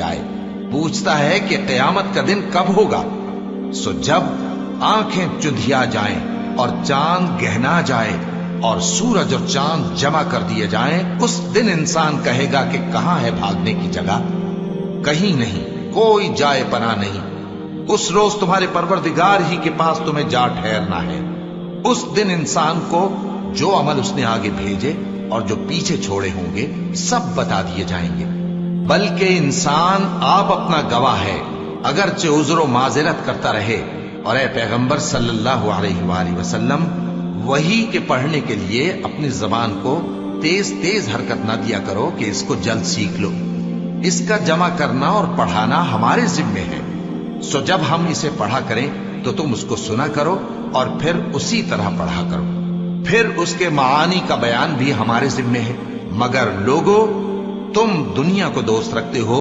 जाए। पूछता है कि क़यामत का दिन कब होगा। सो जब आंखें चुंधिया जाएं और चांद गहना जाए और सूरज और चांद जमा कर दिए जाएं, उस दिन इंसान कहेगा कि कहां है भागने की जगह। कहीं नहीं, कोई जाए पना नहीं। उस रोज तुम्हारे परवरदिगार ही के पास तुम्हें जा ठहरना है। उस दिन इंसान को जो अमल उसने आगे भेजे और जो पीछे छोड़े होंगे सब बता दिए जाएंगे। बल्कि इंसान आप अपना गवाह है, अगरचे उज़्र माज़िरत करता रहे। और ए पैगंबर सल्लल्लाहु अलैहि वसल्लम, वही के पढ़ने के लिए अपनी जबान को तेज तेज हरकत ना दिया करो कि इसको जल्द सीख लो। इसका जमा करना और पढ़ाना हमारे जिम्मे है। सो जब हम इसे पढ़ा करें तो तुम उसको सुना करो और फिर उसी तरह पढ़ा करो। फिर उसके मानी का बयान भी हमारे जिम्मे है। मगर लोगों, तुम दुनिया को दोस्त रखते हो